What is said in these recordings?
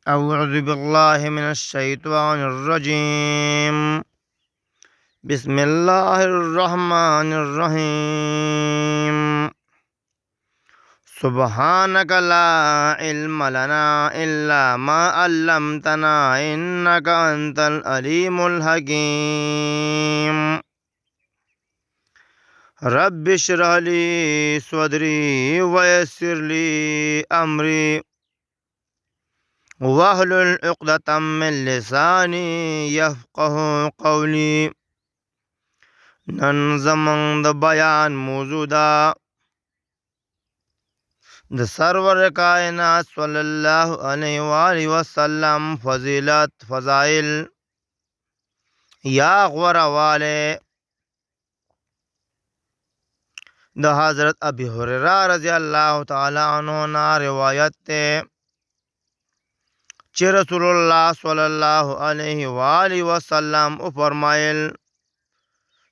أعوذ بالله من الشيطان الرجيم. بسم الله الرحمن الرحيم. سبحانك لا علم لنا إلا ما علمتنا إنك أنت العليم الحكيم. رب اشرح لي صدري ويسر لي أمري واحلل عقدة من لساني يفقه قولي. نن زمون د بیان موضوع ده د سرور کائنات صلی الله علیه و آله وسلم فضیلت، فضائل یا غورواله د حضرت ابی هریره رضی الله تعالی عنہ نا روایت ته چې رسول الله صلی الله علیه و آله وسلم او فرمایل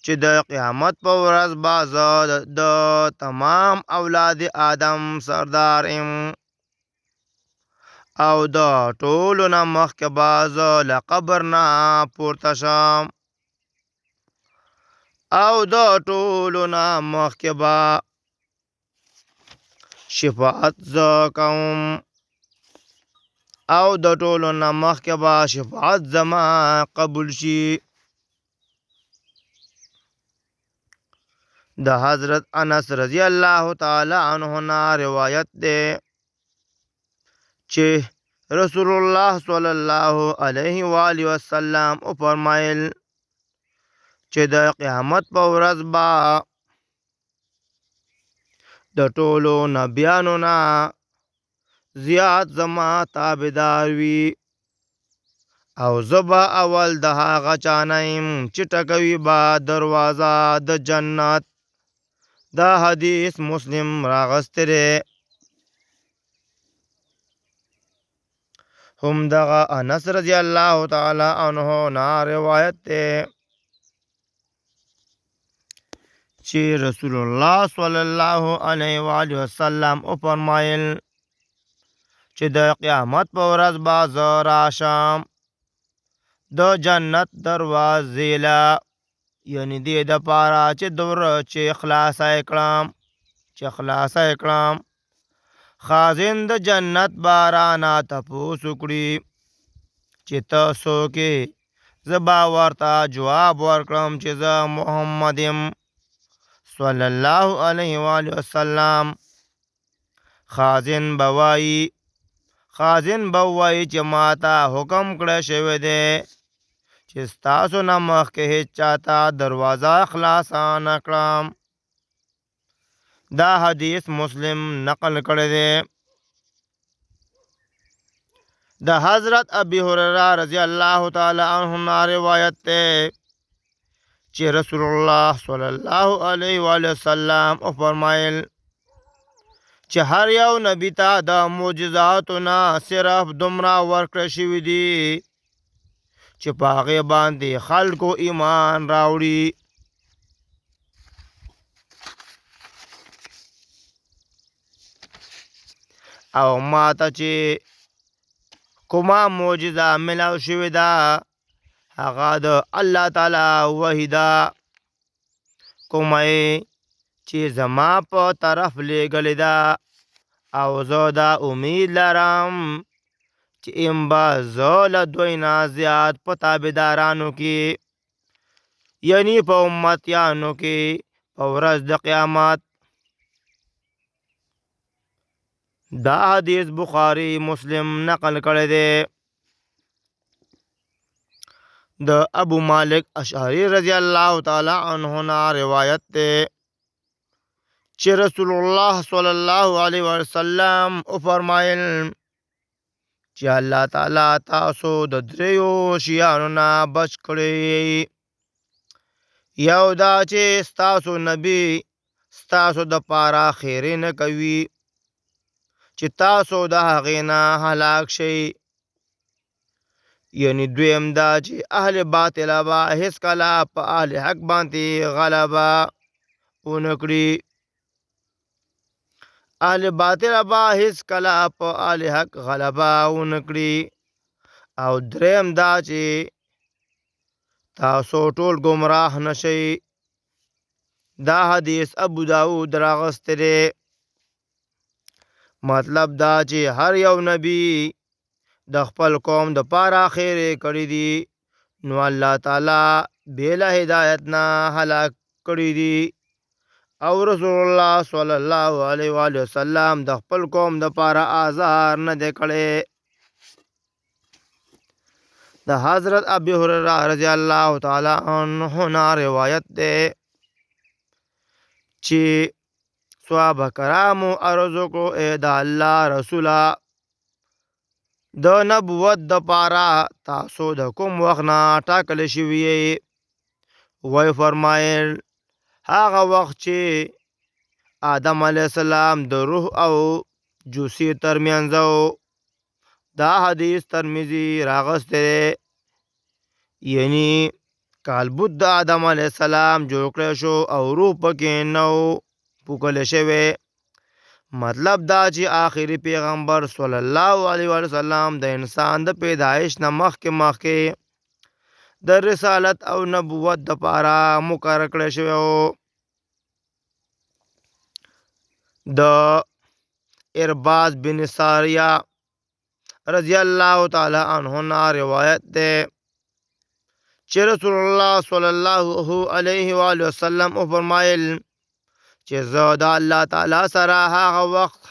چې د قیامت په ورځ به زه د تمام اولاد آدم سردار یم او د ټولو نه مخکې به زه له قبر نه پورته شم او د ټولو نه مخکې به شفاعت زه کوم او د ټولو نه مخکې به شفاعت زما قبول شي. د حضرت انس رضی الله تعالی عنہ نا روایت ده چې رسول الله صلی الله علیه و آله وسلم او فرمایل چې د قیامت په ورځ به د ټولو نبیانو نه زیات زما تابعدار وي او زه به اول د هغه چا نه یم چې ټکوي به دروازه د جنت. دا حدیث مسلم راغسته دی. هم دغه انس رضی الله تعالی عنہ نا روایت دی چې رسول الله صلی الله علیه و آله وسلم او فرمایل چې د قیامت په ورځ به زه راشم د جنت دروازې له، یعنی دې د پاره چې دوره چې خلاصه کړم خازن د جنت بارانه تپوس وکړي چې ته څوک یې؟ زه به ورته جواب ورکړم چې زه محمد یم صلی الله علیه و آله وسلم. خازن به وایي چې ما ته حکم کړی شوی دی چې ستاسو نه مخکې هېڅ چاته دروازه خلاصه نه کړم. دا حدیث مسلم نقل کړی دی. د حضرت ابی هریره رضی الله تعالی عنہ نا روایت ته چې رسول الله صلی الله علیه و آله وسلم او فرمایل چې هر یو نبی ته د معجزاتو نه صرف دومره ورکړی شوي دي چې په هغې باندې خلکو ایمان راوړي او ما ته چې کومه معجزه ملاو شوې ده هغه د الله تعالی وحی ده، کومه چې زما په طرف لیږلې ده او زه دا امید لرم چې ام به زه له دوی نه زیات په تابعدارانو کې، یعنی په امتیانو کې په ورځ د قیامت. دا حدیث بخاری مسلم نقل کړی دی. د ابو مالک اشعری رضی الله تعالی عنہ نا روایت دی چې رسول الله صلی الله علیه وسلم او فرمایل چې الله تعالی تاسو د دریو شیانو نه بچ کړی. یو دا چې ستاسو نبی ستاسو د پاره خیرې نه کوي چې تاسو د هغې نه هلاک شئ، یعنی دویم دا چې اهل باطل به هیڅکله په اهل حق باندې غلبه ونه کړي. اهل باطل به هیڅکله په اهل حق غلبه ونه کړي. او دریم دا چې تاسو ټول گمراه نشئ. دا حدیث ابو داود راغستی دی. مطلب دا چې هر یو نبی د خپل قوم د پاره خیرې کړی دي، نو الله تعالی بلا هدایت نه هلاک کړی دي. او رسول الله صلی الله علیه و آله وسلم د خپل قوم د پاره آزار نه دی کړی. د حضرت ابي هريره رضی الله تعالی عنه نه روایت ده چې صحابه کرامو عرض وکړو اے د الله رسوله، د نبوت د پاره تاسو د کوم وخت نه ټاکل شوي یې؟ وی فرمایل هغه وخت چې آدم علیه السلام د روح او جوسی ترمنځ و. دا حدیث ترمذی راغستی دی. یعنی کالبد د آدم علیه السلام جوړ کړی شو او روح پکې نه و پوکلی شوی. مطلب دا چې آخري پیغمبر صلی الله علیه وسلم د انسان د پیدایش نه مخکې د رسالت او نبوت د پاره مقرر کړی شوی و. د ارباز بن ساریه رضی الله تعالی عنه نه روایت ده چې رسول الله صلی الله علیه و آله وسلم فرمایل چې زه د الله تعالی سره هغه وخت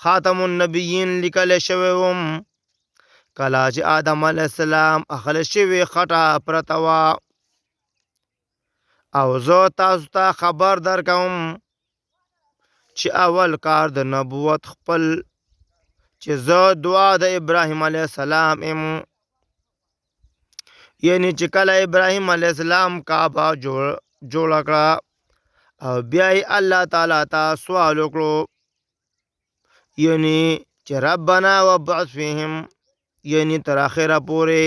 خاتم النبیین لیکل شوی وم کله چې آدم علیه السلام اخلی شوی خټه پرته وه. او زه تاسو ته خبر درکوم چې اول کار د نبوت خپل چې زه دعا د ابراهیم علیه السلام ام. یعنی چې کله ابراهیم علیه السلام کعبه جوړه کړه او بیا یې الله تعالی ته سوال وکړو، یعنی چې ربنا وابعث فیهم، یعنی تر اخره پورې،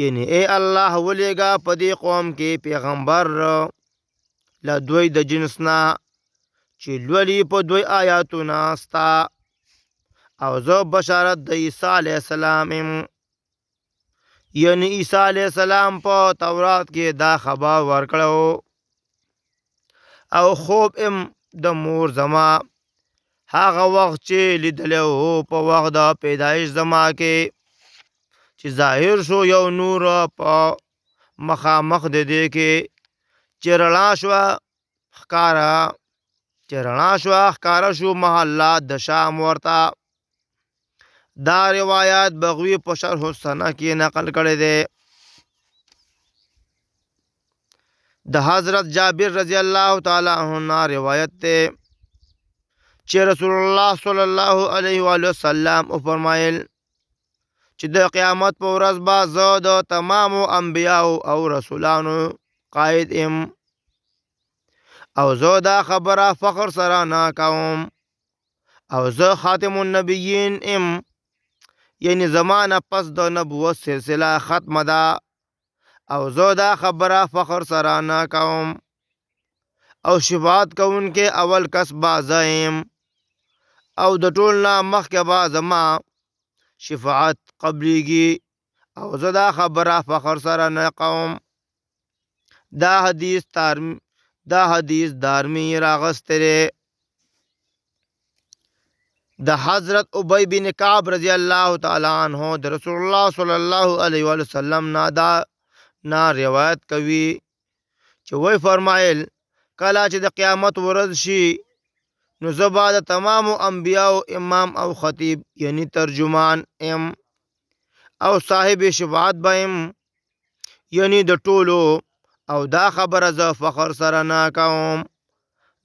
یعنی ای الله ولیږه په دې قوم کې پیغمبر له دوی د جنس نه چې لولي په دوی آیاتونه ستا. او زه بشارت د عیسی علیه السلام ام. یعنی عیسی علیه السلام په تورات کې دا خبر ورکړو او خوب ام د مور زما هغه وخت چې لیدلی و په وخت د پیدایش زما کې چې ظاهر شو یو نور په مخامخ د دې کې چې رڼا شوه ښکاره شو محلات د شام ورته. دا روایات بغوی په شرح السنه کې نقل کړی دی. د حضرت جابر رضی الله تعالی عنه روایت دی چې رسول الله صلی الله علیه و آله وسلم فرمایل چې د قیامت په ورځ به زه د تمامو انبیاو او رسولانو قائد ام. او زه دا خبره فخر سره نه کوم او زه خاتم النبیین ام. یعنی زمانه پس د نبوت سلسله ختمه ده او زه دا خبره فخر سره نه کوم. او شفاعت کوونکې اول کس به زه یم او د ټول نه مخکې به زما شفاعت قبلیږي او زه دا خبره فخر سره نه کوم. دا حدیث دارمی راغستی دی. د حضرت ابی بن کعب رضی الله تعالی عنه د رسول الله صلی الله علیه و وسلم نه روایت کوي چې وی فرمایل کله چې د قیامت ورځ شي نو زه به د تمامو انبیاو امام او خطیب یعنی ترجمان ام او صاحب شفاعت به ام، یعنی د ټولو. او دا خبره زه فخر سره نه کوم.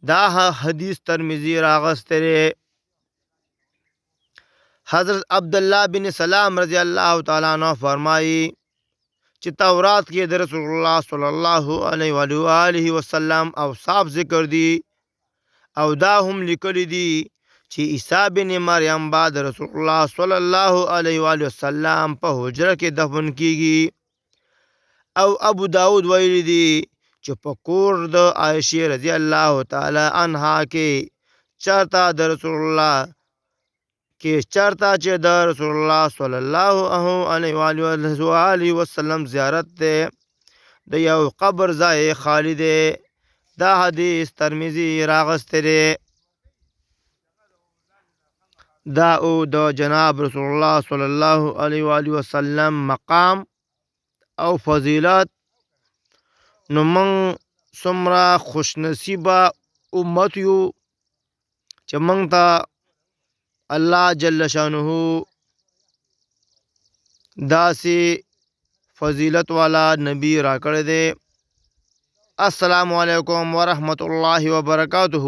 دا حدیث ترمذی راغستی دی. حضرت عبدالله بن سلام رضی الله تعالی عنہ فرمایي چې تورات کې د رسول الله صلی الله علیه و آله وسلم اوصاف ذکر دي او دا هم لیکلی دي چې عیسی بن مریم بعد رسول الله صلی الله علیه و آله وسلم په حجره کې دفن کیږي. او ابو داود ویلی دي چې په کور د عائشه رضی الله تعالی عنها کې چرته د رسول الله کې چرته چې د رسول الله صلی الله علیه وسلم زیارت دی د یو قبر ځای خالی دی. دا حدیث ترمذی راغستی دی. دا او د جناب رسول الله صلی الله علیه وسلم مقام او فضیلت. نو موږ څومره خوش نصیبه امت یو چې موږ ته الله جل شانه داسې فضیلت والا نبی راکړی دی. السلام علیکم ورحمت الله وبرکاتہ.